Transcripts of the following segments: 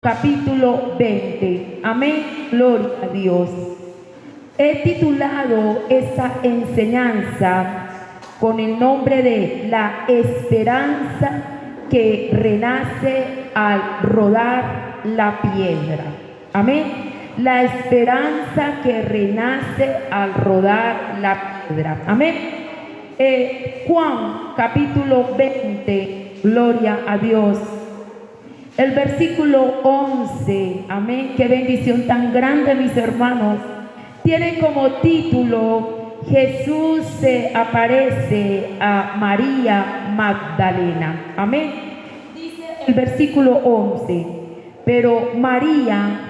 capítulo 20. Amén, gloria a Dios. He titulado esta enseñanza con el nombre de La esperanza que renace al rodar la piedra. Amén. La esperanza que renace al rodar la piedra. Amén. Juan capítulo 20, gloria a Dios. El versículo 11, amén, qué bendición tan grande, mis hermanos, tiene como título: Jesús se aparece a María Magdalena. Amén. Dice el versículo 11, pero María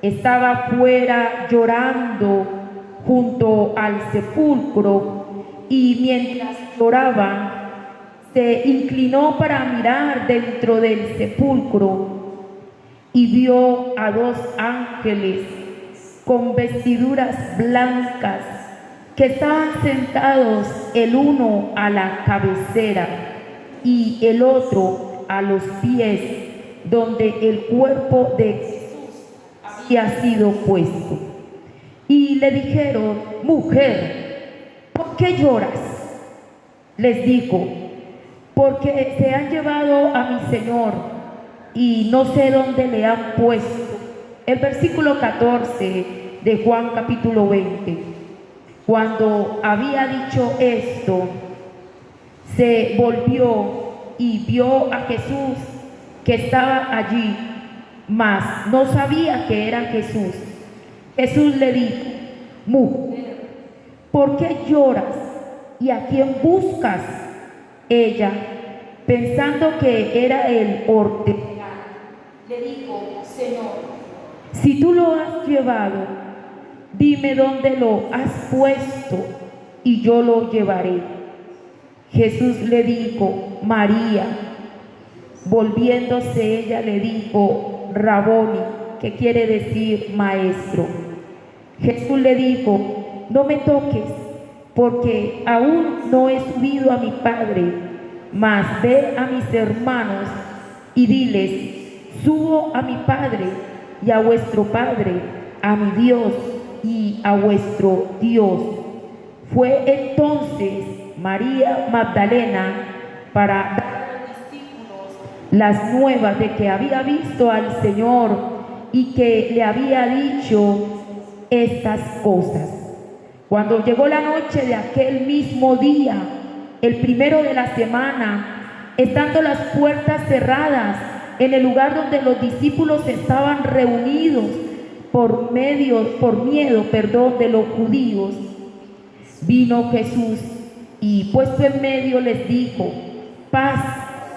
estaba fuera llorando junto al sepulcro, y mientras lloraba, se inclinó para mirar dentro del sepulcro y vio a dos ángeles con vestiduras blancas que estaban sentados, el uno a la cabecera y el otro a los pies, donde el cuerpo de Jesús había sido puesto. Y le dijeron: mujer, ¿por qué lloras? Les dijo: porque se han llevado a mi Señor y no sé dónde le han puesto. El versículo 14 de Juan capítulo 20. Cuando había dicho esto, se volvió y vio a Jesús que estaba allí, mas no sabía que era Jesús. Jesús le dijo: mujer, ¿por qué lloras? ¿Y a quién buscas? Ella, pensando que era el hortelano, le dijo: Señor, si tú lo has llevado, dime dónde lo has puesto y yo lo llevaré. Jesús le dijo: María. Volviéndose ella le dijo: Raboni, que quiere decir maestro. Jesús le dijo: no me toques, porque aún no he subido a mi Padre, mas ve a mis hermanos y diles: subo a mi Padre y a vuestro Padre, a mi Dios y a vuestro Dios. Fue entonces María Magdalena para dar a los discípulos las nuevas de que había visto al Señor y que le había dicho estas cosas. Cuando llegó la noche de aquel mismo día, el primero de la semana, estando las puertas cerradas en el lugar donde los discípulos estaban reunidos por miedo, de los judíos, vino Jesús y puesto en medio les dijo: paz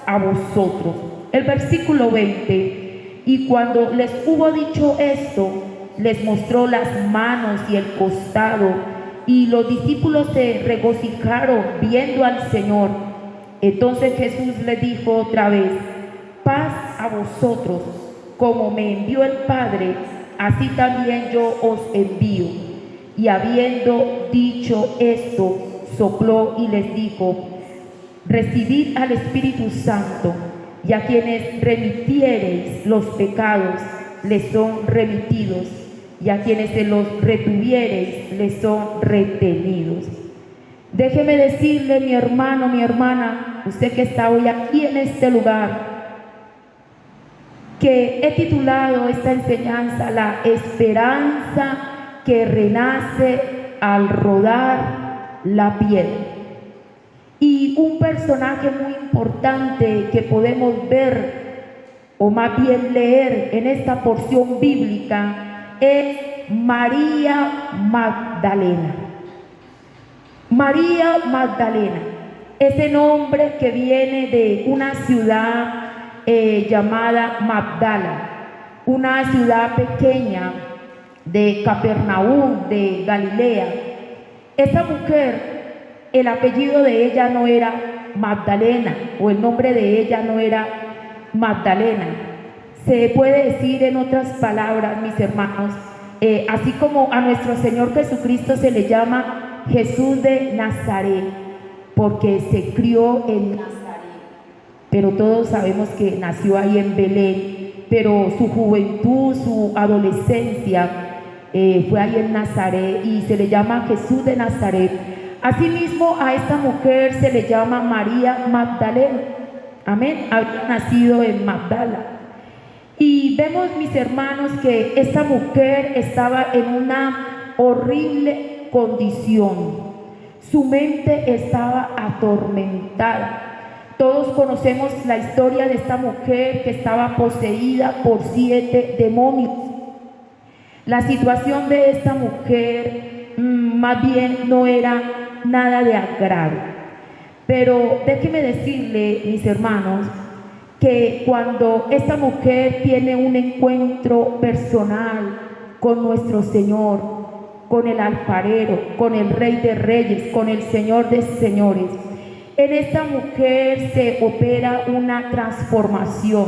a vosotros. El versículo 20, y cuando les hubo dicho esto, les mostró las manos y el costado, y los discípulos se regocijaron viendo al Señor. Entonces Jesús les dijo otra vez: paz a vosotros, como me envió el Padre, así también yo os envío. Y habiendo dicho esto, sopló y les dijo: recibid al Espíritu Santo, y a quienes remitiereis los pecados les son remitidos, y a quienes se los retuviereis les son retenidos. Déjeme decirle, mi hermano, mi hermana, usted que está hoy aquí en este lugar, que he titulado esta enseñanza: La esperanza que renace al rodar la piedra. Y un personaje muy importante que podemos ver, o más bien leer en esta porción bíblica, es María Magdalena. María Magdalena, ese nombre que viene de una ciudad llamada Magdala, una ciudad pequeña de Capernaum, de Galilea. Esa mujer, el apellido de ella no era Magdalena, o el nombre de ella no era Magdalena. Se puede decir en otras palabras, mis hermanos, así como a nuestro Señor Jesucristo se le llama Jesús de Nazaret, porque se crió en Nazaret, pero todos sabemos que nació ahí en Belén, pero su juventud, su adolescencia fue ahí en Nazaret y se le llama Jesús de Nazaret. Asimismo, a esta mujer se le llama María Magdalena. Amén. Había nacido en Magdala. Y vemos, mis hermanos, que esta mujer estaba en una horrible condición. Su mente estaba atormentada. Todos conocemos la historia de esta mujer que estaba poseída por 7 demonios. La situación de esta mujer más bien no era nada de agrado. Pero déjenme decirle, mis hermanos, que cuando esta mujer tiene un encuentro personal con nuestro Señor, con el alfarero, con el Rey de Reyes, con el Señor de Señores, en esta mujer se opera una transformación,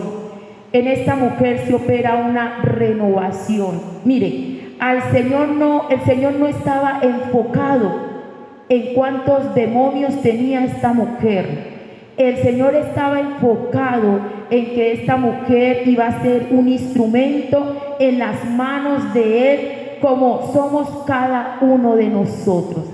en esta mujer se opera una renovación. Mire, el Señor no estaba enfocado en cuántos demonios tenía esta mujer. El Señor estaba enfocado en que esta mujer iba a ser un instrumento en las manos de Él, como somos cada uno de nosotros.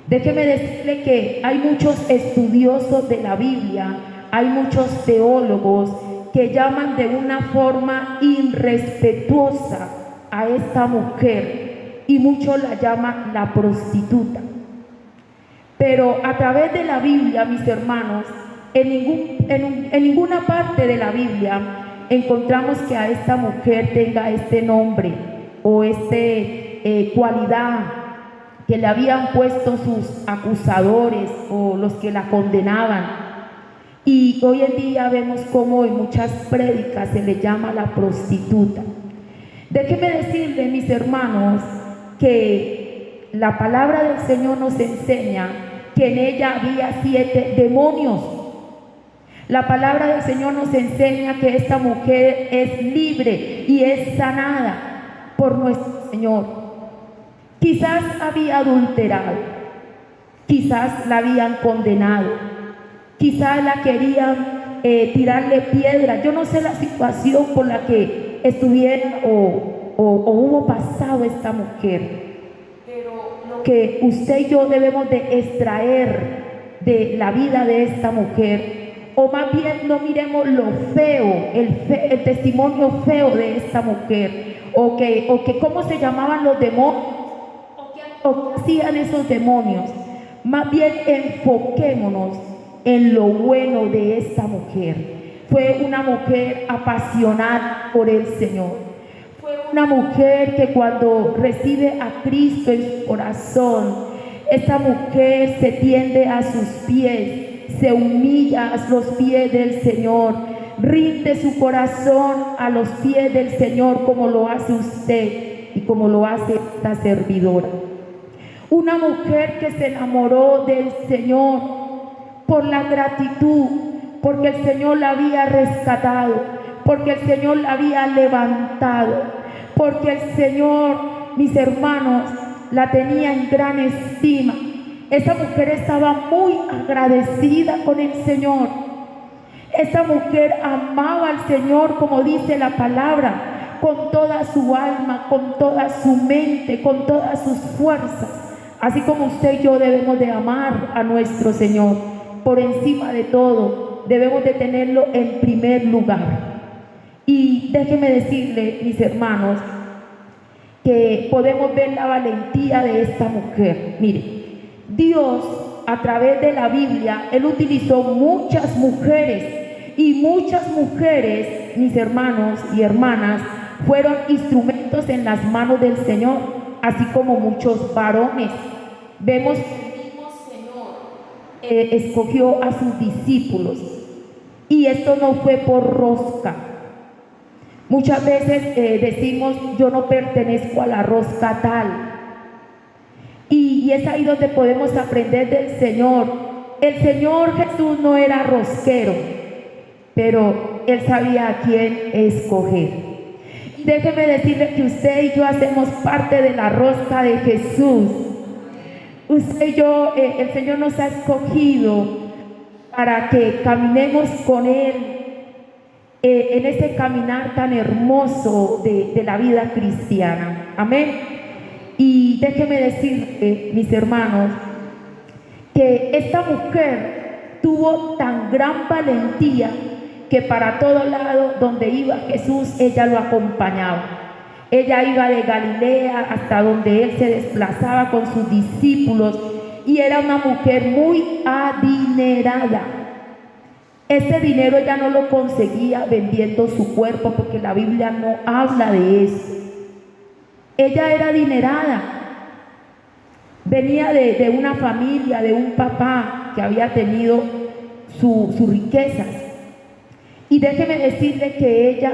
Déjeme decirle que hay muchos estudiosos de la Biblia, hay muchos teólogos que llaman de una forma irrespetuosa a esta mujer y muchos la llaman la prostituta. Pero a través de la Biblia, mis hermanos, en ninguna parte de la Biblia encontramos que a esta mujer tenga este nombre o cualidad que le habían puesto sus acusadores o los que la condenaban. Y hoy en día vemos cómo en muchas prédicas se le llama la prostituta. Déjenme decirle, mis hermanos, que la palabra del Señor nos enseña que en ella había 7 demonios. La palabra del Señor nos enseña que esta mujer es libre y es sanada por nuestro Señor. Quizás había adulterado, quizás la habían condenado, quizás la querían tirarle piedra. Yo no sé la situación por la que estuviera o hubo pasado esta mujer, pero lo que usted y yo debemos de extraer de la vida de esta mujer, o más bien no miremos lo feo, el testimonio feo de esta mujer, o que cómo se llamaban los demonios, o qué hacían esos demonios. Más bien enfoquémonos en lo bueno de esta mujer. Fue una mujer apasionada por el Señor. Fue una mujer que cuando recibe a Cristo en su corazón, esta mujer se tiende a sus pies, se humilla a los pies del Señor, rinde su corazón a los pies del Señor, como lo hace usted y como lo hace esta servidora. Una mujer que se enamoró del Señor por la gratitud, porque el Señor la había rescatado, porque el Señor la había levantado, porque el Señor, mis hermanos, la tenía en gran estima. Esa mujer estaba muy agradecida con el Señor. Esa mujer amaba al Señor, como dice la palabra, con toda su alma, con toda su mente, con todas sus fuerzas. Así como usted y yo debemos de amar a nuestro Señor. Por encima de todo, debemos de tenerlo en primer lugar. Y déjenme decirle, mis hermanos, que podemos ver la valentía de esta mujer. Mire, Dios, a través de la Biblia, Él utilizó muchas mujeres, y muchas mujeres, mis hermanos y hermanas, fueron instrumentos en las manos del Señor, así como muchos varones. Vemos que el mismo Señor escogió a sus discípulos, y esto no fue por rosca. Muchas veces decimos, yo no pertenezco a la rosca tal, y es ahí donde podemos aprender del Señor. El Señor Jesús no era rosquero, pero Él sabía a quién escoger. Y déjeme decirle que usted y yo hacemos parte de la rosca de Jesús. Usted y yo, el Señor nos ha escogido para que caminemos con Él en ese caminar tan hermoso de la vida cristiana. Amén. Y déjenme decir, mis hermanos, que esta mujer tuvo tan gran valentía que para todo lado donde iba Jesús, ella lo acompañaba. Ella iba de Galilea hasta donde él se desplazaba con sus discípulos, y era una mujer muy adinerada. Ese dinero ella no lo conseguía vendiendo su cuerpo, porque la Biblia no habla de eso. Ella era adinerada. Venía de una familia, de un papá que había tenido sus riquezas. Y déjeme decirle que ella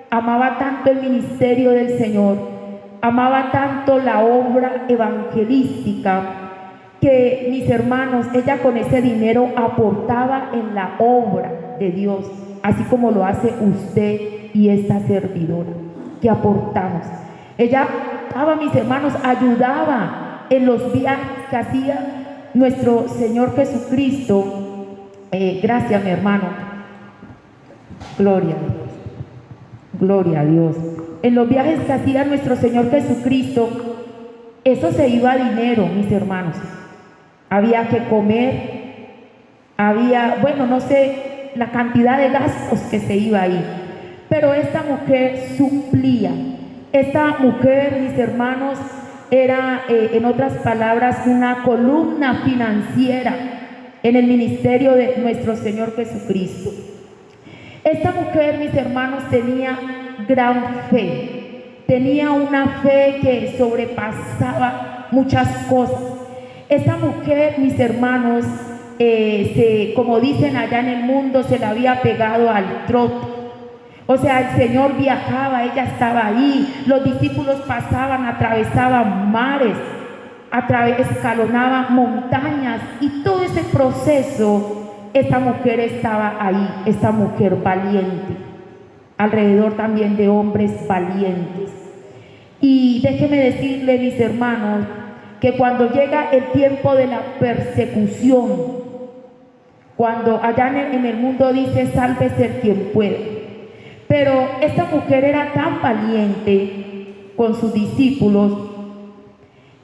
amaba tanto el ministerio del Señor, amaba tanto la obra evangelística, que, mis hermanos, ella con ese dinero aportaba en la obra de Dios, así como lo hace usted y esta servidora, que aportamos. Ella aportaba, mis hermanos, ayudaba en los viajes que hacía nuestro Señor Jesucristo. Gracias, mi hermano. Gloria a Dios. Gloria a Dios. En los viajes que hacía nuestro Señor Jesucristo, eso se iba a dinero, mis hermanos. Había que comer, había, bueno, no sé la cantidad de gastos que se iba ahí. Pero esta mujer suplía. Esta mujer, mis hermanos, era, en otras palabras, una columna financiera en el ministerio de nuestro Señor Jesucristo. Esta mujer, mis hermanos, tenía gran fe. Tenía una fe que sobrepasaba muchas cosas. Esta mujer, mis hermanos, como dicen allá en el mundo, se la había pegado al trote. O sea, el Señor viajaba, ella estaba ahí, los discípulos pasaban, atravesaban mares, escalonaban montañas, y todo ese proceso, esta mujer estaba ahí, esta mujer valiente, alrededor también de hombres valientes. Y déjenme decirle, mis hermanos, que cuando llega el tiempo de la persecución, cuando allá en el mundo dice, sálvese quien pueda, pero esta mujer era tan valiente con sus discípulos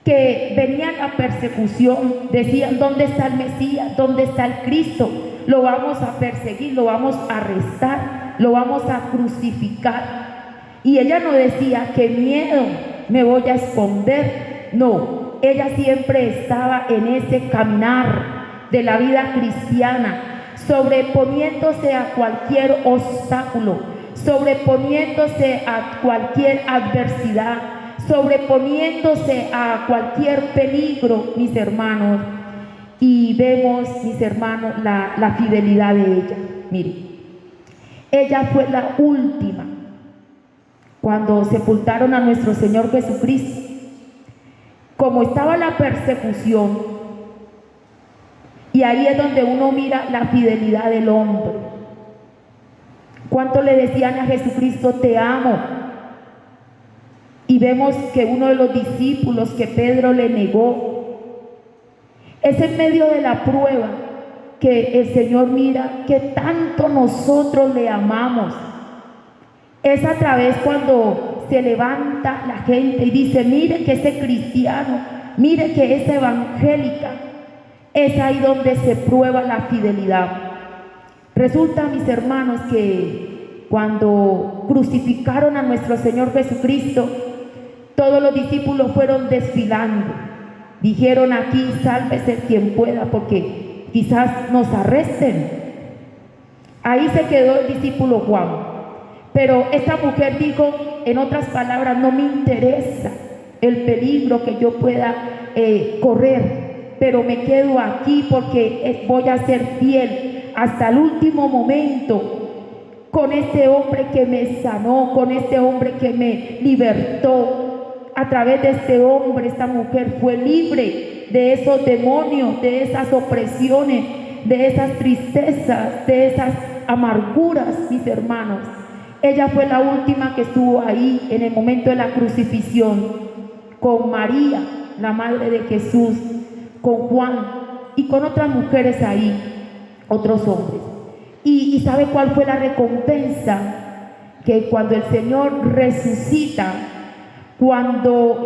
que venía la persecución, decían, ¿dónde está el Mesías? ¿Dónde está el Cristo? Lo vamos a perseguir, lo vamos a arrestar, lo vamos a crucificar. Y ella no decía, qué miedo, me voy a esconder. No, ella siempre estaba en ese caminar de la vida cristiana, sobreponiéndose a cualquier obstáculo, sobreponiéndose a cualquier adversidad, sobreponiéndose a cualquier peligro, mis hermanos. Y vemos, mis hermanos, la fidelidad de ella. Mire, ella fue la última cuando sepultaron a nuestro Señor Jesucristo. Como estaba la persecución, y ahí es donde uno mira la fidelidad del hombre. ¿Cuánto le decían a Jesucristo, te amo? Y vemos que uno de los discípulos, que Pedro le negó. Es en medio de la prueba que el Señor mira que tanto nosotros le amamos. Es a través cuando se levanta la gente y dice, mire que ese cristiano, mire que esa evangélica. Es ahí donde se prueba la fidelidad. Resulta, mis hermanos, que cuando crucificaron a nuestro Señor Jesucristo, todos los discípulos fueron desfilando. Dijeron, aquí sálvese quien pueda, porque quizás nos arresten. Ahí se quedó el discípulo Juan. Pero esta mujer dijo, en otras palabras, no me interesa el peligro que yo pueda correr, pero me quedo aquí porque voy a ser fiel hasta el último momento con este hombre que me sanó, con este hombre que me libertó. A través de este hombre, esta mujer fue libre de esos demonios, de esas opresiones, de esas tristezas, de esas amarguras, mis hermanos. Ella fue la última que estuvo ahí en el momento de la crucifixión, con María, la madre de Jesús, con Juan y con otras mujeres ahí, otros hombres. ¿Y sabe cuál fue la recompensa? Que cuando el Señor resucita, cuando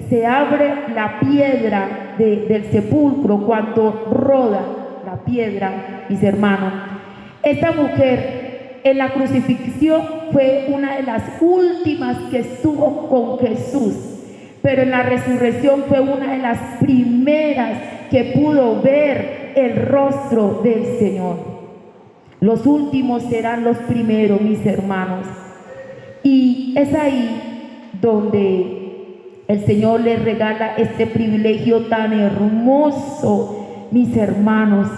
se abre la piedra del sepulcro, cuando roda la piedra, mis hermanos, esta mujer en la crucifixión fue una de las últimas que estuvo con Jesús, pero en la resurrección fue una de las primeras que pudo ver el rostro del Señor. Los últimos serán los primeros, mis hermanos. Y es ahí donde el Señor les regala este privilegio tan hermoso, mis hermanos,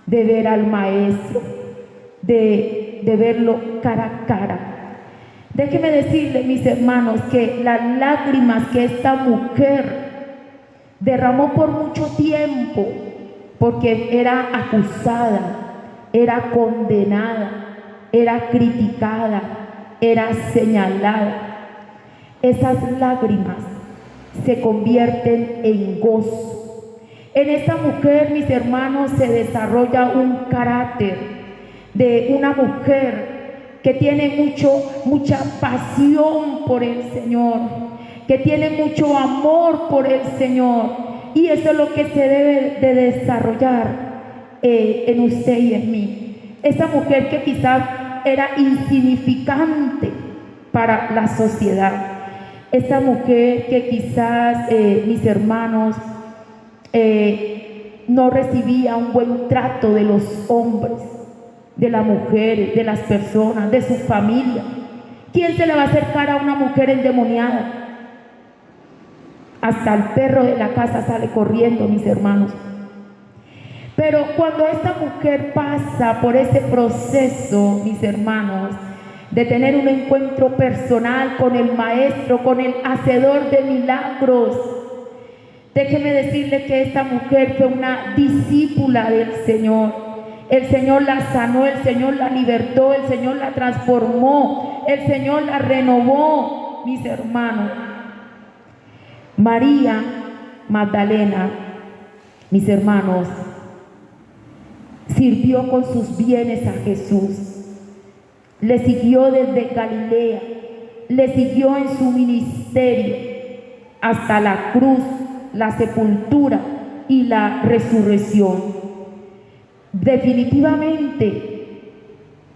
de ver al Maestro, de verlo cara a cara. Déjenme decirles, mis hermanos, que las lágrimas que esta mujer derramó por mucho tiempo, porque era acusada, era condenada, era criticada, era señalada, esas lágrimas se convierten en gozo. En esta mujer, mis hermanos, se desarrolla un carácter de una mujer que tiene mucha pasión por el Señor, que tiene mucho amor por el Señor, y eso es lo que se debe de desarrollar en usted y en mí. Esa mujer que quizás era insignificante para la sociedad, esa mujer que quizás, mis hermanos, no recibía un buen trato de los hombres, de las mujeres, de las personas, de su familia. ¿Quién se le va a acercar a una mujer endemoniada? Hasta el perro de la casa sale corriendo, mis hermanos. Pero cuando esta mujer pasa por ese proceso, mis hermanos, de tener un encuentro personal con el Maestro, con el Hacedor de milagros, déjeme decirle que esta mujer fue una discípula del Señor. El Señor la sanó, el Señor la libertó, el Señor la transformó, el Señor la renovó, mis hermanos. María Magdalena, mis hermanos, sirvió con sus bienes a Jesús. Le siguió desde Galilea, le siguió en su ministerio hasta la cruz, la sepultura y la resurrección. Definitivamente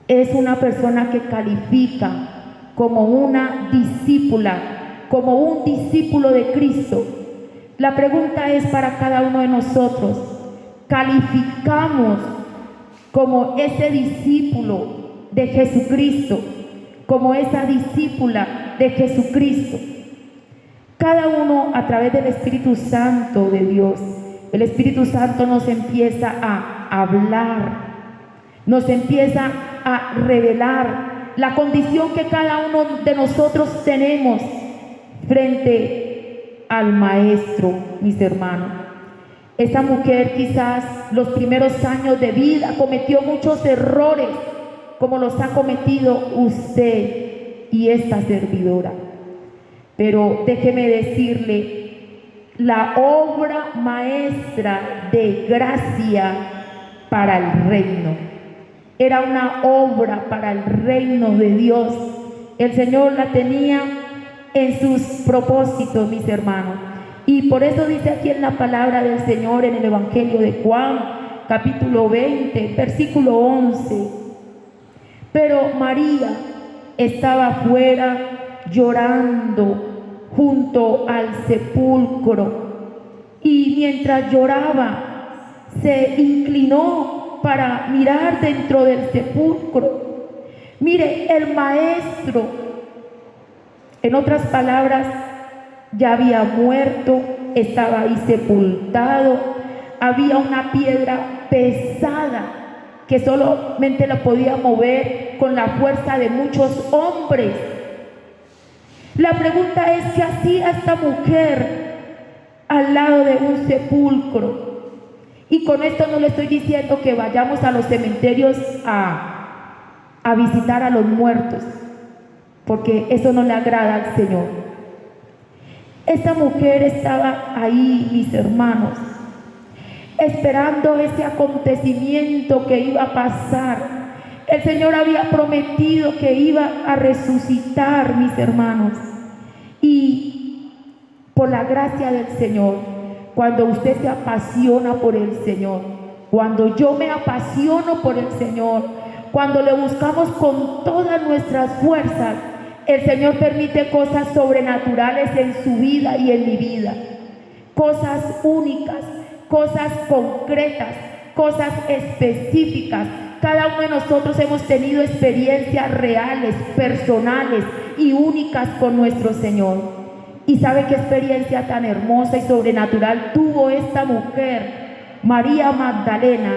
es una persona que califica como una discípula, como un discípulo de Cristo. La pregunta es para cada uno de nosotros: ¿calificamos como ese discípulo de Jesucristo, como esa discípula de Jesucristo? Cada uno, a través del Espíritu Santo de Dios, el Espíritu Santo nos empieza a hablar, nos empieza a revelar la condición que cada uno de nosotros tenemos frente al Maestro, mis hermanos. Esta mujer quizás los primeros años de vida cometió muchos errores, como los ha cometido usted y esta servidora. Pero déjeme decirle, la obra maestra de gracia para el reino, era una obra para el reino de Dios. El Señor la tenía en sus propósitos, mis hermanos. Y por eso dice aquí en la palabra del Señor, en el Evangelio de Juan, capítulo 20, versículo 11. Pero María estaba afuera llorando junto al sepulcro, y mientras lloraba se inclinó para mirar dentro del sepulcro. Mire, el Maestro, en otras palabras, ya había muerto, estaba ahí sepultado, había una piedra pesada que solamente la podía mover con la fuerza de muchos hombres. La pregunta es: ¿qué hacía esta mujer al lado de un sepulcro? Y con esto no le estoy diciendo que vayamos a los cementerios a visitar a los muertos, porque eso no le agrada al Señor. Esta mujer estaba ahí, mis hermanos, esperando ese acontecimiento que iba a pasar. El Señor había prometido que iba a resucitar, mis hermanos. Y por la gracia del Señor, cuando usted se apasiona por el Señor, cuando yo me apasiono por el Señor, cuando le buscamos con todas nuestras fuerzas, el Señor permite cosas sobrenaturales en su vida y en mi vida. Cosas únicas, cosas concretas, cosas específicas. Cada uno de nosotros hemos tenido experiencias reales, personales y únicas con nuestro Señor. Y sabe qué experiencia tan hermosa y sobrenatural tuvo esta mujer, María Magdalena.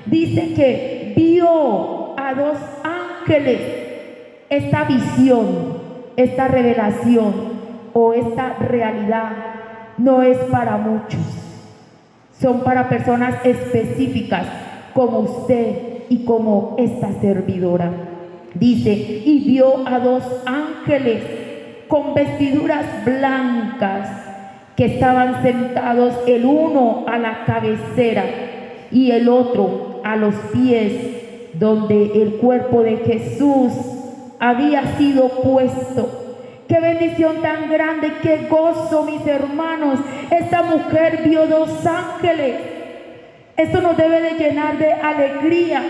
Dice que vio a dos ángeles. Esta visión, esta revelación o esta realidad no es para muchos. Son para personas específicas como usted y como esta servidora. Dice, y vio a dos ángeles con vestiduras blancas que estaban sentados, el uno a la cabecera y el otro a los pies, donde el cuerpo de Jesús había sido puesto. Qué bendición tan grande, qué gozo, mis hermanos. Esta mujer vio dos ángeles. Esto nos debe de llenar de alegría,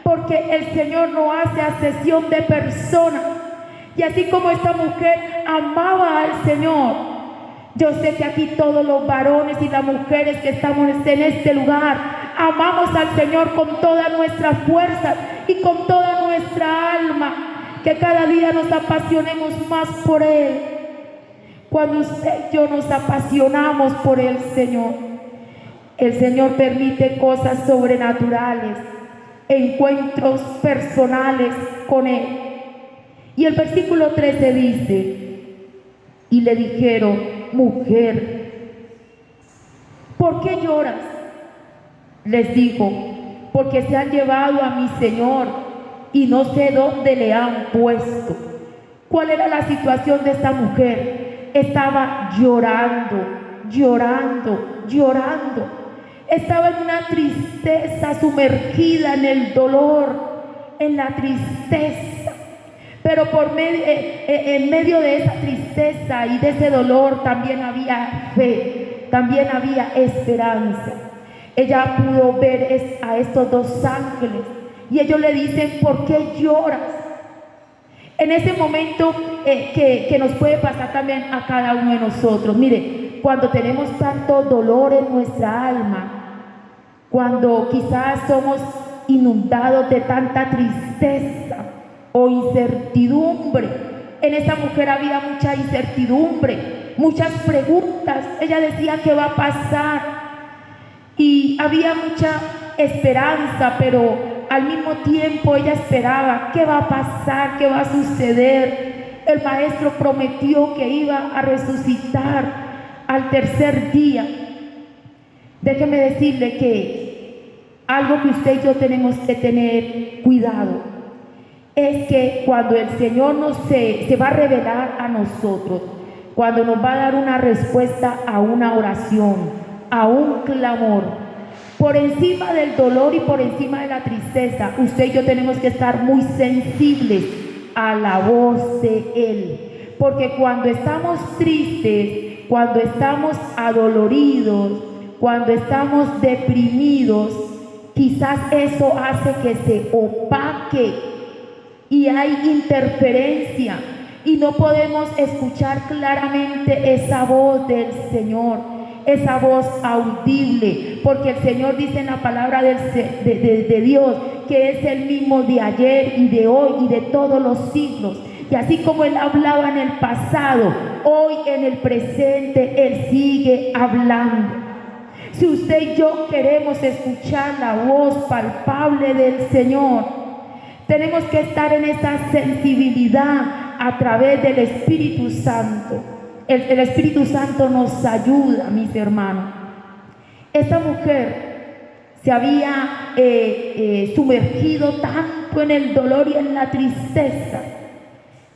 porque el Señor no hace acepción de personas. Y así como esta mujer amaba al Señor, yo sé que aquí todos los varones y las mujeres que estamos en este lugar amamos al Señor con toda nuestra fuerza y con toda nuestra alma. Que cada día nos apasionemos más por Él. Cuando usted y yo nos apasionamos por el Señor permite cosas sobrenaturales, encuentros personales con Él. Y el versículo 13 dice, y le dijeron, mujer, ¿por qué lloras? Les dijo, porque se han llevado a mi Señor y no sé dónde le han puesto. ¿Cuál era la situación de esta mujer? Estaba llorando, llorando, llorando. Estaba en una tristeza, sumergida en el dolor, en la tristeza. Pero en medio de esa tristeza y de ese dolor también había fe, también había esperanza. Ella pudo ver a estos dos ángeles y ellos le dicen, ¿por qué lloras? En ese momento que nos puede pasar también a cada uno de nosotros. Mire, cuando tenemos tanto dolor en nuestra alma, cuando quizás somos inundados de tanta tristeza o incertidumbre. En esta mujer había mucha incertidumbre, muchas preguntas. Ella decía, ¿qué va a pasar? Y había mucha esperanza, pero al mismo tiempo ella esperaba, ¿qué va a pasar? ¿Qué va a suceder? El maestro prometió que iba a resucitar al tercer día. Déjeme decirle que algo que usted y yo tenemos que tener cuidado es que cuando el Señor se va a revelar a nosotros, cuando nos va a dar una respuesta a una oración, a un clamor, por encima del dolor y por encima de la tristeza, usted y yo tenemos que estar muy sensibles a la voz de Él. Porque cuando estamos tristes, cuando estamos adoloridos, cuando estamos deprimidos, quizás eso hace que se opaque y hay interferencia y no podemos escuchar claramente esa voz del Señor, esa voz audible, porque el Señor dice en la palabra de Dios que es el mismo de ayer y de hoy y de todos los siglos. Y así como Él hablaba en el pasado, hoy en el presente Él sigue hablando. Si usted y yo queremos escuchar la voz palpable del Señor, tenemos que estar en esa sensibilidad a través del Espíritu Santo. El Espíritu Santo nos ayuda, mis hermanos. Esta mujer se había sumergido tanto en el dolor y en la tristeza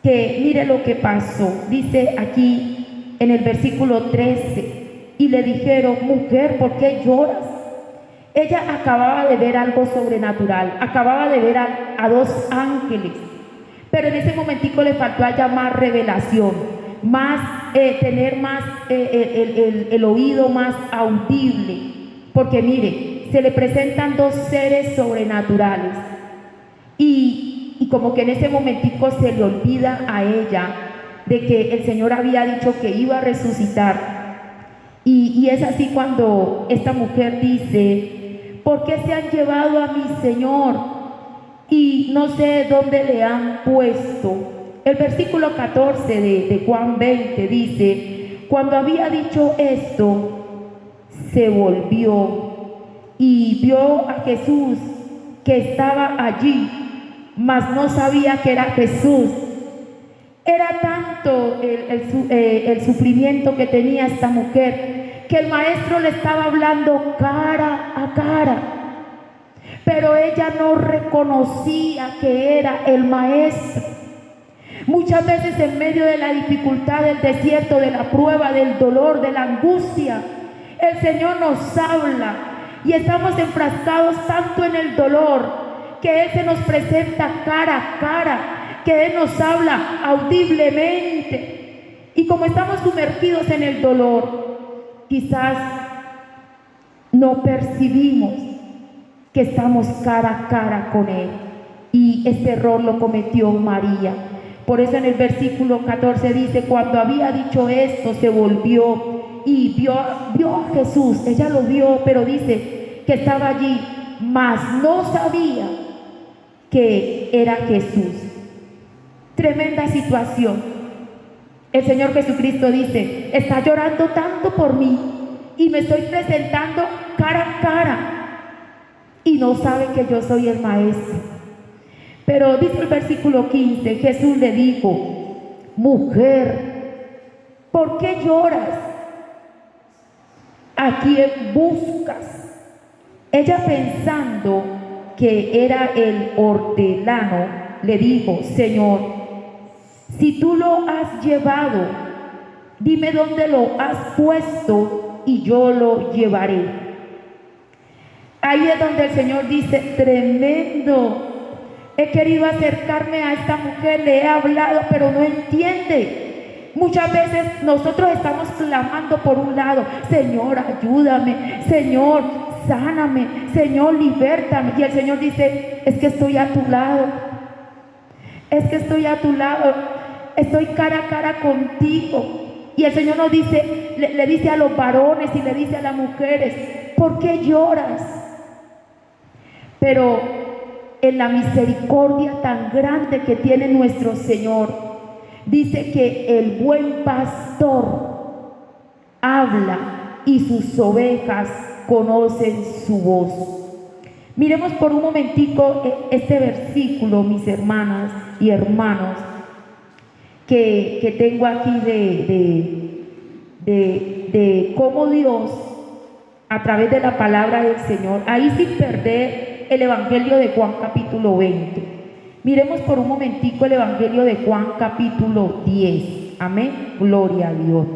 que mire lo que pasó. Dice aquí en el versículo 13, y le dijeron, mujer, ¿por qué lloras? Ella acababa de ver algo sobrenatural, acababa de ver a dos ángeles, pero en ese momentico le faltó allá más revelación, más tener más el oído más audible, porque mire, se le presentan dos seres sobrenaturales y como que en ese momentico se le olvida a ella de que el Señor había dicho que iba a resucitar. Y es así cuando esta mujer dice: ¿por qué se han llevado a mi Señor? Y no sé dónde le han puesto. El versículo 14 de Juan 20 dice: cuando había dicho esto, se volvió y vio a Jesús que estaba allí, mas no sabía que era Jesús. Era tanto el sufrimiento que tenía esta mujer, que el maestro le estaba hablando cara a cara, pero ella no reconocía que era el maestro. Muchas veces en medio de la dificultad, del desierto, de la prueba, del dolor, de la angustia, el Señor nos habla y estamos enfrascados tanto en el dolor que Él se nos presenta cara a cara, que Él nos habla audiblemente. Y como estamos sumergidos en el dolor, quizás no percibimos que estamos cara a cara con Él. Y este error lo cometió María. Por eso en el versículo 14 dice: cuando había dicho esto, se volvió y vio a Jesús. Ella lo vio, pero dice que estaba allí, mas no sabía que era Jesús. Tremenda situación. El Señor Jesucristo dice: está llorando tanto por mí y me estoy presentando cara a cara y no sabe que yo soy el maestro. Pero dice el versículo 15: Jesús le dijo: mujer, ¿por qué lloras? ¿A quién buscas? Ella, pensando que era el hortelano, le dijo: Señor, si tú lo has llevado, dime dónde lo has puesto y yo lo llevaré. Ahí es donde el Señor dice: tremendo. He querido acercarme a esta mujer, le he hablado, pero no entiende. Muchas veces nosotros estamos clamando por un lado: Señor, ayúdame, Señor, sáname, Señor, libértame. Y el Señor dice: es que estoy a tu lado, es que estoy a tu lado, estoy cara a cara contigo. Y el Señor nos dice, le dice a los varones y le dice a las mujeres: ¿por qué lloras? Pero en la misericordia tan grande que tiene nuestro Señor, dice que el buen pastor habla y sus ovejas conocen su voz. Miremos por un momentico este versículo, mis hermanas y hermanos, que tengo aquí de cómo Dios, a través de la palabra del Señor, ahí sin perder el Evangelio de Juan capítulo 20. Miremos por un momentico el Evangelio de Juan capítulo 10. Amén, gloria a Dios.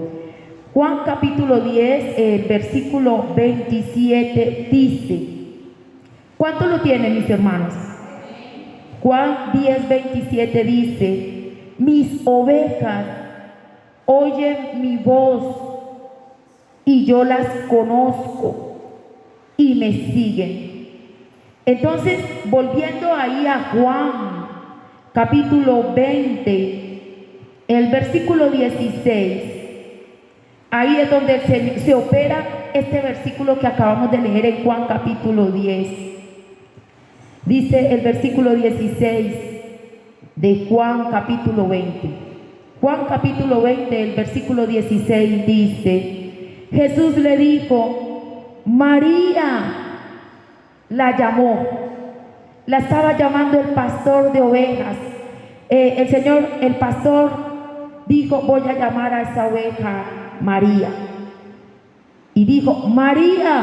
Juan capítulo 10, el versículo 27 dice, ¿cuánto lo tienen, mis hermanos? Juan 10, 27 dice: mis ovejas oyen mi voz y yo las conozco y me siguen. Entonces, volviendo ahí a Juan capítulo 20, el versículo 16, ahí es donde se opera este versículo que acabamos de leer en Juan capítulo 10. Dice el versículo 16 de Juan capítulo 20. Juan capítulo 20, el versículo 16 dice: Jesús le dijo: María. La llamó, la estaba llamando el pastor de ovejas. El pastor dijo: voy a llamar a esa oveja María. Y dijo: María,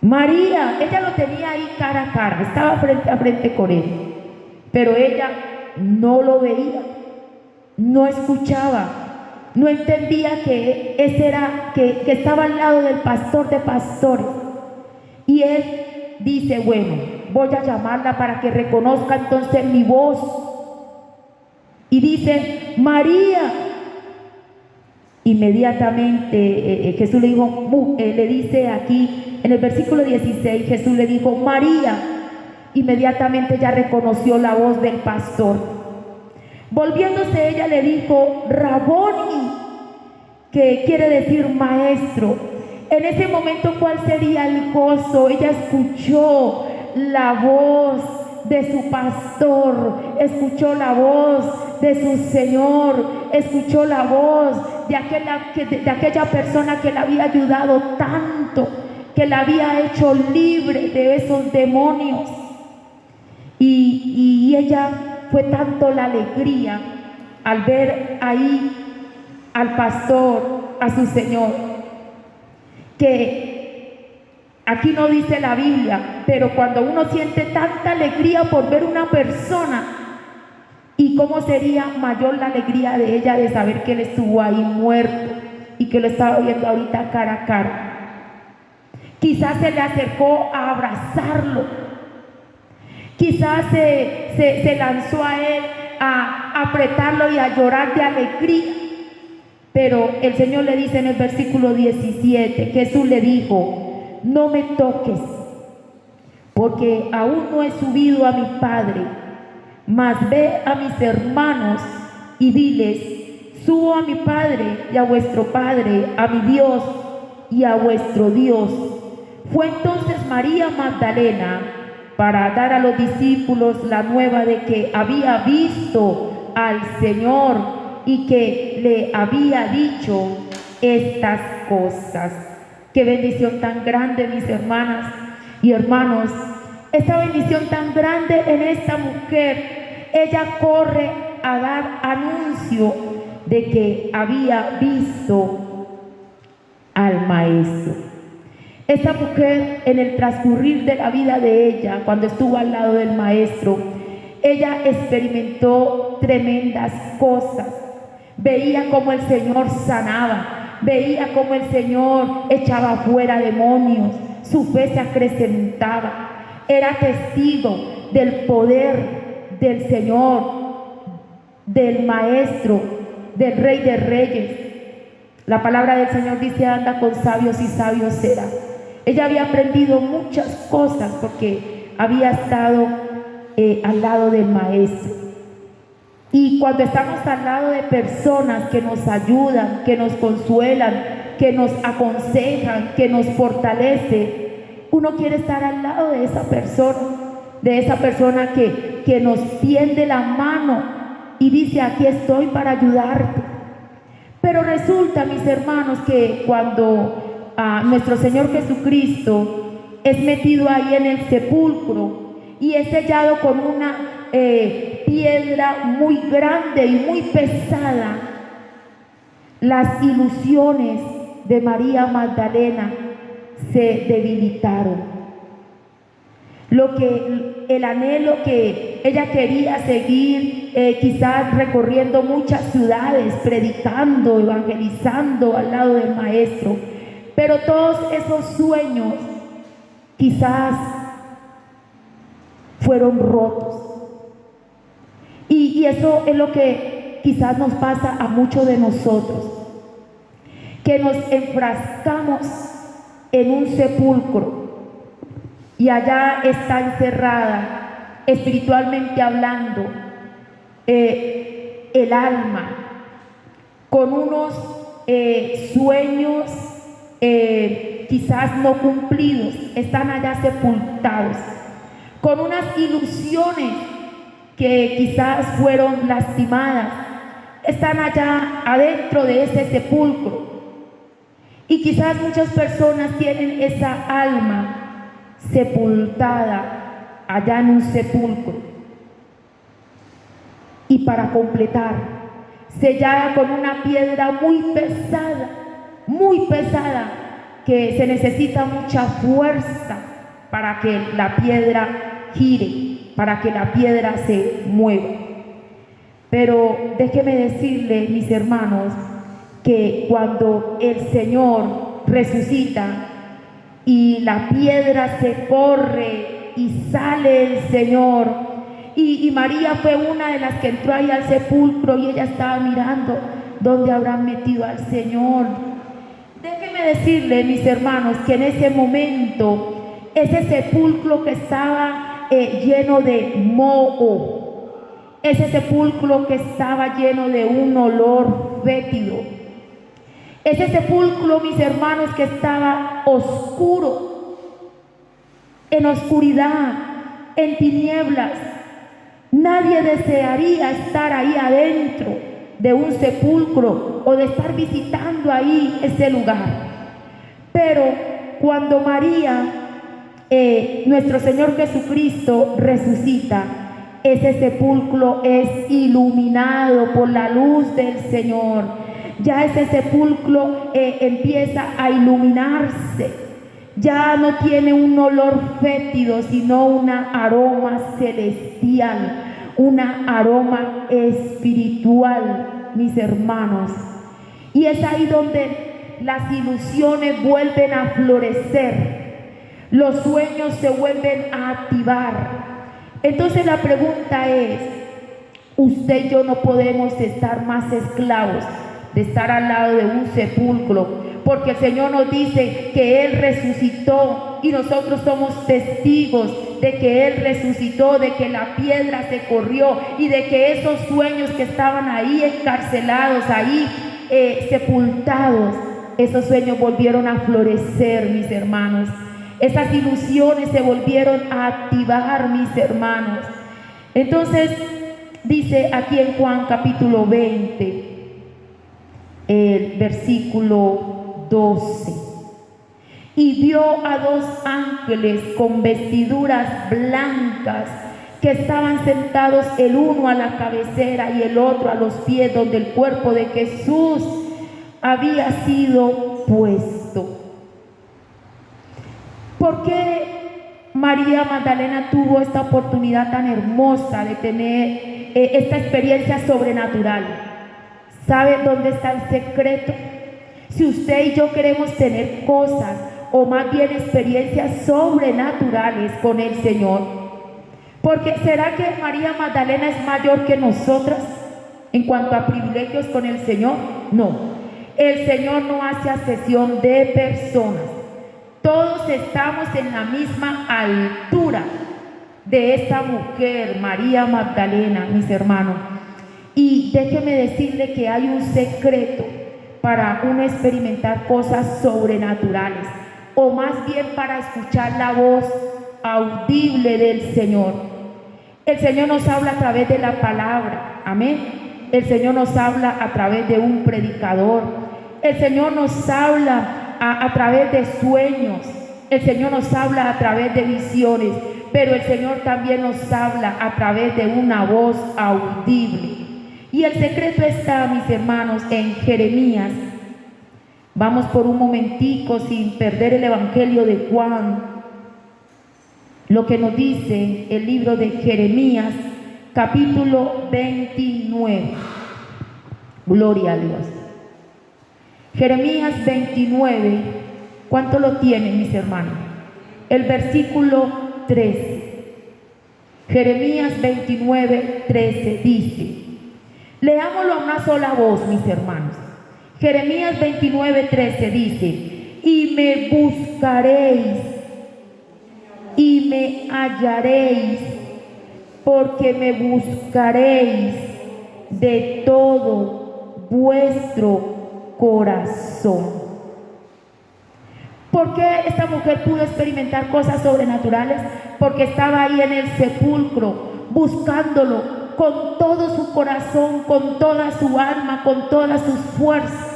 María. Ella lo tenía ahí cara a cara, estaba frente a frente con él, pero ella no lo veía, no escuchaba, no entendía que ese era, que estaba al lado del pastor de pastores. Y él dice, bueno, voy a llamarla para que reconozca entonces mi voz. Y dice, María. Inmediatamente Jesús le dijo, le dice aquí en el versículo 16, Jesús le dijo, María. Inmediatamente ella reconoció la voz del pastor. Volviéndose ella le dijo, Raboni, que quiere decir maestro. En ese momento, ¿cuál sería el gozo? Ella escuchó la voz de su pastor, escuchó la voz de su Señor, escuchó la voz de aquella persona que la había ayudado tanto, que la había hecho libre de esos demonios. Y ella fue tanto la alegría al ver ahí al pastor, a su Señor, que aquí no dice la Biblia, pero cuando uno siente tanta alegría por ver una persona, y cómo sería mayor la alegría de ella de saber que él estuvo ahí muerto y que lo estaba viendo ahorita cara a cara. Quizás se le acercó a abrazarlo, quizás se lanzó a él a apretarlo y a llorar de alegría. Pero el Señor le dice en el versículo 17, Jesús le dijo, no me toques, porque aún no he subido a mi Padre, mas ve a mis hermanos y diles, subo a mi Padre y a vuestro Padre, a mi Dios y a vuestro Dios. Fue entonces María Magdalena para dar a los discípulos la nueva de que había visto al Señor y que le había dicho estas cosas. Qué bendición tan grande, mis hermanas y hermanos. Esta bendición tan grande en esta mujer. Ella corre a dar anuncio de que había visto al Maestro. Esta mujer, en el transcurrir de la vida de ella, cuando estuvo al lado del Maestro, ella experimentó tremendas cosas. Veía cómo el Señor sanaba, veía cómo el Señor echaba fuera demonios, su fe se acrecentaba, era testigo del poder del Señor, del Maestro, del Rey de Reyes. La palabra del Señor dice, anda con sabios y sabios será. Ella había aprendido muchas cosas porque había estado al lado del Maestro. Y cuando estamos al lado de personas que nos ayudan, que nos consuelan, que nos aconsejan, que nos fortalecen, uno quiere estar al lado de esa persona que nos tiende la mano y dice, aquí estoy para ayudarte. Pero resulta, mis hermanos, que cuando nuestro Señor Jesucristo es metido ahí en el sepulcro y es sellado con una piedra muy grande y muy pesada, las ilusiones de María Magdalena se debilitaron. El anhelo que ella quería seguir, quizás recorriendo muchas ciudades, predicando, evangelizando al lado del Maestro, pero todos esos sueños quizás fueron rotos. Y eso es lo que quizás nos pasa a muchos de nosotros, que nos enfrascamos en un sepulcro y allá está encerrada, espiritualmente hablando, el alma, con unos sueños quizás no cumplidos, están allá sepultados, con unas ilusiones que quizás fueron lastimadas, están allá adentro de ese sepulcro. Y quizás muchas personas tienen esa alma sepultada allá en un sepulcro. Y para completar, sellada con una piedra muy pesada, que se necesita mucha fuerza para que la piedra gire, para que la piedra se mueva. Pero déjeme decirle, mis hermanos, que cuando el Señor resucita, y la piedra se corre y sale el Señor. Y María fue una de las que entró ahí al sepulcro y ella estaba mirando dónde habrán metido al Señor. Déjenme decirle, mis hermanos, que en ese momento, ese sepulcro que estaba lleno de moho, ese sepulcro que estaba lleno de un olor fétido, ese sepulcro, mis hermanos, que estaba oscuro, en oscuridad, en tinieblas. Nadie desearía estar ahí adentro de un sepulcro o de estar visitando ahí ese lugar. Pero cuando María, nuestro Señor Jesucristo, resucita, ese sepulcro es iluminado por la luz del Señor. Ya ese sepulcro empieza a iluminarse. Ya no tiene un olor fétido, sino una aroma celestial, una aroma espiritual, mis hermanos. Y es ahí donde las ilusiones vuelven a florecer, los sueños se vuelven a activar. Entonces la pregunta es, usted y yo no podemos estar más esclavos de estar al lado de un sepulcro, porque el Señor nos dice que Él resucitó y nosotros somos testigos de que Él resucitó, de que la piedra se corrió y de que esos sueños que estaban ahí encarcelados, ahí sepultados, esos sueños volvieron a florecer, mis hermanos. Esas ilusiones se volvieron a activar, mis hermanos. Entonces, dice aquí en Juan capítulo 20, el versículo 12: y vio a dos ángeles con vestiduras blancas que estaban sentados, el uno a la cabecera y el otro a los pies, donde el cuerpo de Jesús había sido puesto. ¿Por qué María Magdalena tuvo esta oportunidad tan hermosa de tener esta experiencia sobrenatural? ¿Sabe dónde está el secreto? Si usted y yo queremos tener cosas, o más bien experiencias sobrenaturales con el Señor, porque ¿será que María Magdalena es mayor que nosotras en cuanto a privilegios con el Señor? No, el Señor no hace acepción de personas. Todos estamos en la misma altura de esta mujer, María Magdalena, mis hermanos. Y déjeme decirle que hay un secreto para uno experimentar cosas sobrenaturales, o más bien para escuchar la voz audible del Señor. El Señor nos habla a través de la palabra, amén. El Señor nos habla a través de un predicador. El Señor nos habla a través de sueños. El Señor nos habla a través de visiones, pero el Señor también nos habla a través de una voz audible. Y el secreto está, mis hermanos, en Jeremías. Vamos por un momentico, sin perder el Evangelio de Juan, lo que nos dice el libro de Jeremías, capítulo 29. Gloria a Dios. Jeremías 29, ¿cuánto lo tienen, mis hermanos? El versículo 13. Jeremías 29, 13 dice, leámoslo a una sola voz, mis hermanos. Jeremías 29, 13 dice, y me buscaréis y me hallaréis, porque me buscaréis de todo vuestro corazón. ¿Por qué esta mujer pudo experimentar cosas sobrenaturales? Porque estaba ahí en el sepulcro, buscándolo con todo su corazón, con toda su alma, con todas sus fuerzas.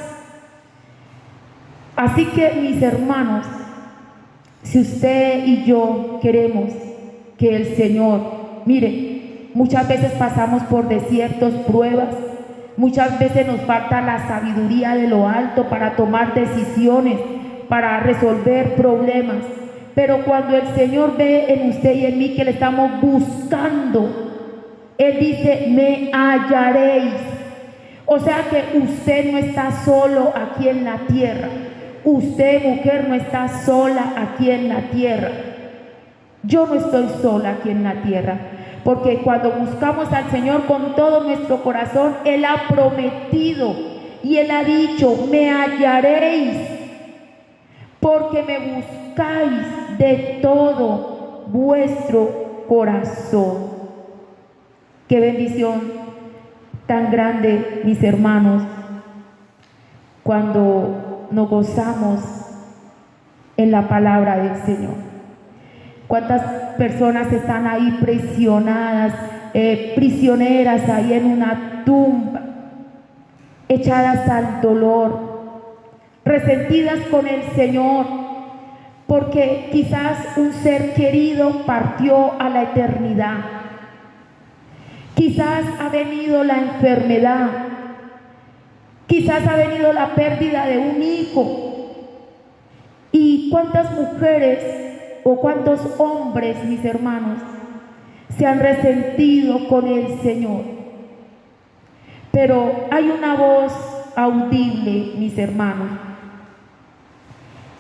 Así que, mis hermanos, si usted y yo queremos que el Señor, mire, muchas veces pasamos por desiertos, pruebas, muchas veces nos falta la sabiduría de lo alto para tomar decisiones, para resolver problemas, pero cuando el Señor ve en usted y en mí que le estamos buscando, Él dice, me hallaréis. O sea que usted no está solo aquí en la tierra. Usted, mujer, no está sola aquí en la tierra. Yo no estoy sola aquí en la tierra, porque cuando buscamos al Señor con todo nuestro corazón, Él ha prometido y Él ha dicho: me hallaréis, porque me buscáis de todo vuestro corazón. Qué bendición tan grande, mis hermanos, cuando nos gozamos en la palabra del Señor. ¿Cuántas personas están ahí prisioneras ahí en una tumba, echadas al dolor, resentidas con el Señor, porque quizás un ser querido partió a la eternidad? Quizás ha venido la enfermedad, quizás ha venido la pérdida de un hijo. ¿Y cuántas mujeres o cuántos hombres, mis hermanos, se han resentido con el Señor? Pero hay una voz audible, mis hermanos,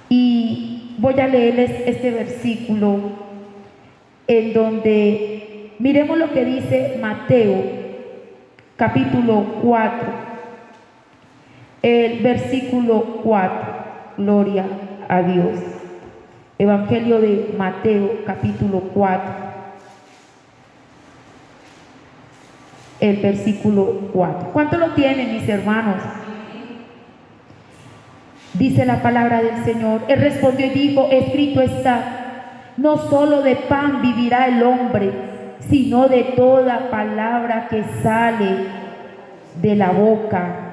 y voy a leerles este versículo en donde miremos lo que dice Mateo capítulo 4, el versículo 4. Gloria a Dios. Evangelio de Mateo capítulo 4, el versículo 4. ¿Cuánto lo tienen, mis hermanos? Dice la palabra del Señor: Él respondió y dijo: escrito está, no solo de pan vivirá el hombre, sino de toda palabra que sale de la boca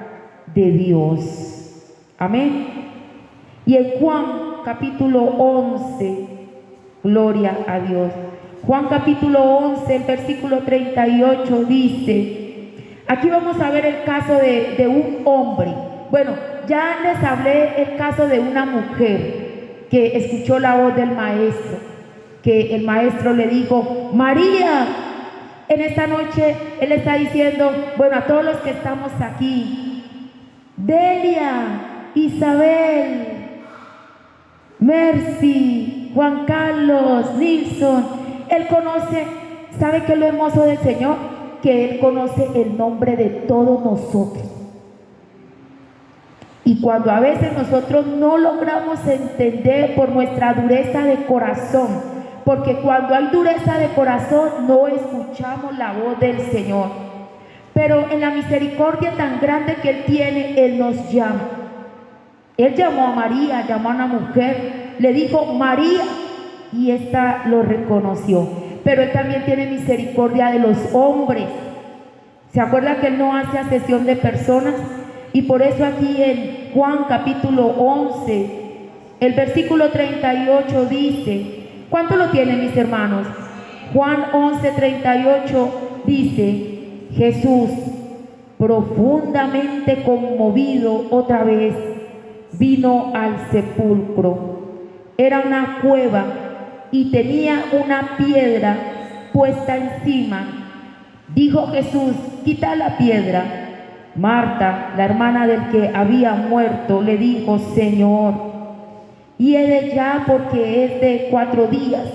de Dios. Amén. Y en Juan capítulo 11, gloria a Dios. Juan capítulo 11, el versículo 38 dice, aquí vamos a ver el caso de un hombre. Bueno, ya les hablé el caso de una mujer que escuchó la voz del maestro, que el maestro le dijo: María. En esta noche él está diciendo, bueno, a todos los que estamos aquí: Delia, Isabel, Mercy, Juan Carlos, Nilson. Él conoce, ¿sabe qué es lo hermoso del Señor? Que Él conoce el nombre de todos nosotros. Y cuando a veces nosotros no logramos entender por nuestra dureza de corazón, porque cuando hay dureza de corazón no escuchamos la voz del Señor, pero en la misericordia tan grande que Él tiene, Él nos llama. Él llamó a María, llamó a una mujer, le dijo: María, y ésta lo reconoció. Pero Él también tiene misericordia de los hombres. ¿Se acuerda que Él no hace acepción de personas? Y por eso aquí en Juan capítulo 11, el versículo 38 dice, ¿cuánto lo tienen, mis hermanos? Juan 11, 38 dice: Jesús, profundamente conmovido otra vez, vino al sepulcro. Era una cueva y tenía una piedra puesta encima. Dijo Jesús: quita la piedra. Marta, la hermana del que había muerto, le dijo: Señor, hiede ya, porque es de 4 días.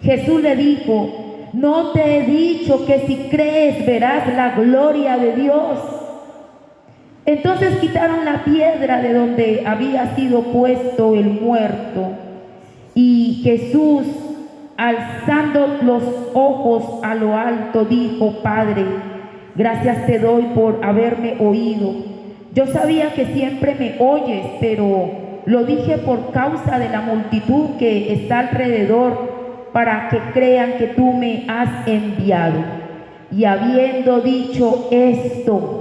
Jesús le dijo: ¿no te he dicho que si crees verás la gloria de Dios? Entonces quitaron la piedra de donde había sido puesto el muerto. Y Jesús, alzando los ojos a lo alto, dijo: Padre, gracias te doy por haberme oído. Yo sabía que siempre me oyes, pero lo dije por causa de la multitud que está alrededor, para que crean que tú me has enviado. Y habiendo dicho esto,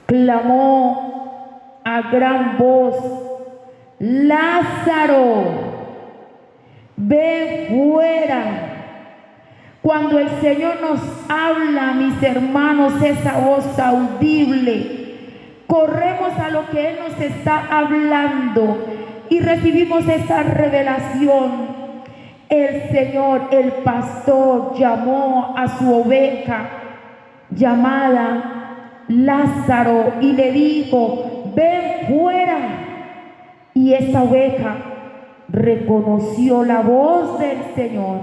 clamó a gran voz: Lázaro, ven fuera. Cuando el Señor nos habla, mis hermanos, esa voz audible, corremos a lo que Él nos está hablando y recibimos esa revelación. El Señor, el pastor, llamó a su oveja llamada Lázaro y le dijo: ven fuera. Y esa oveja reconoció la voz del Señor,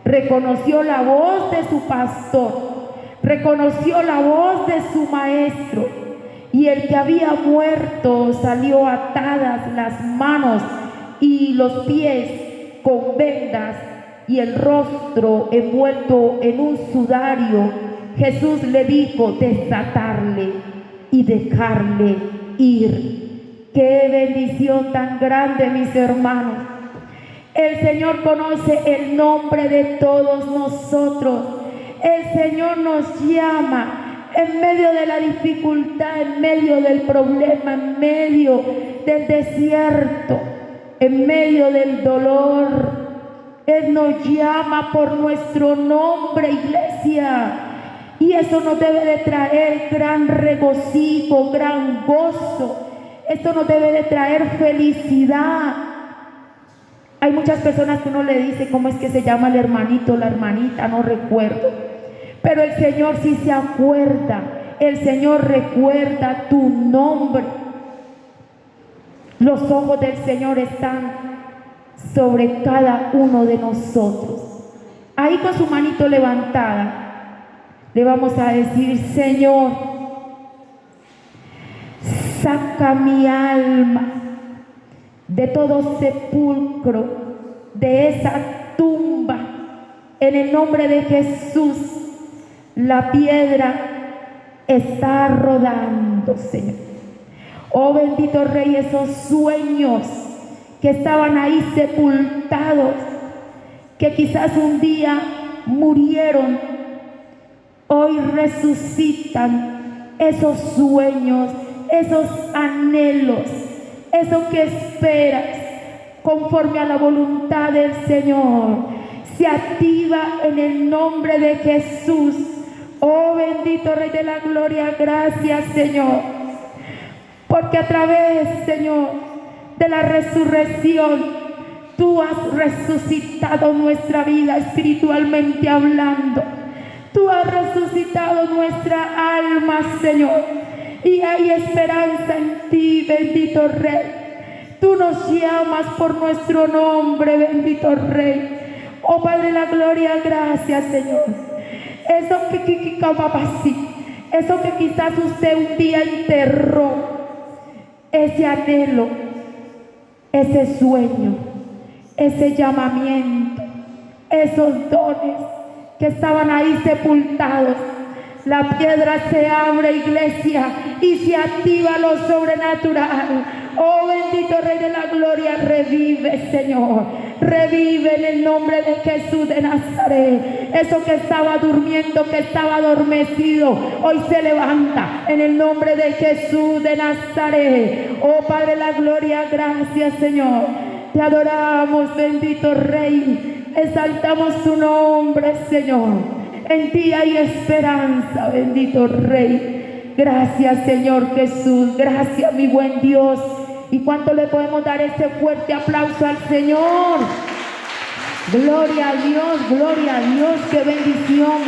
reconoció la voz de su pastor, reconoció la voz de su maestro. Y el que había muerto salió atadas las manos y los pies con vendas y el rostro envuelto en un sudario. Jesús le dijo desatarle y dejarle ir. ¡Qué bendición tan grande, mis hermanos! El Señor conoce el nombre de todos nosotros. El Señor nos llama en medio de la dificultad, en medio del problema, en medio del desierto, en medio del dolor. Él nos llama por nuestro nombre, iglesia. Y eso nos debe de traer gran regocijo, gran gozo. Esto nos debe de traer felicidad. Hay muchas personas que uno le dice cómo es que se llama el hermanito, la hermanita, no recuerdo. Pero el Señor sí se acuerda. El Señor recuerda tu nombre. Los ojos del Señor están sobre cada uno de nosotros. Ahí con su manito levantada, le vamos a decir: Señor, saca mi alma de todo sepulcro, de esa tumba, en el nombre de Jesús. La piedra está rodando, Señor. Oh bendito Rey, esos sueños que estaban ahí sepultados, que quizás un día murieron, hoy resucitan. Esos sueños, esos anhelos, eso que esperas conforme a la voluntad del Señor, se activa en el nombre de Jesús. Oh bendito Rey de la Gloria, gracias, Señor, porque a través, Señor, de la resurrección, tú has resucitado nuestra vida espiritualmente hablando. Tú has resucitado nuestra alma, Señor, y hay esperanza en ti, bendito Rey. Tú nos llamas por nuestro nombre, bendito Rey. Oh Padre de la Gloria, gracias, Señor. Eso que quizás usted un día enterró, ese anhelo, ese sueño, ese llamamiento, esos dones que estaban ahí sepultados. La piedra se abre, iglesia, y se activa lo sobrenatural. Oh bendito Rey de la Gloria, revive, Señor, revive en el nombre de Jesús de Nazaret. Eso que estaba durmiendo, que estaba adormecido, hoy se levanta en el nombre de Jesús de Nazaret. Oh Padre de la Gloria, gracias, Señor. Te adoramos, bendito Rey. Exaltamos tu nombre, Señor. En ti hay esperanza, bendito Rey. Gracias, Señor Jesús. Gracias, mi buen Dios. ¿Y cuánto le podemos dar ese fuerte aplauso al Señor? Gloria a Dios, qué bendición.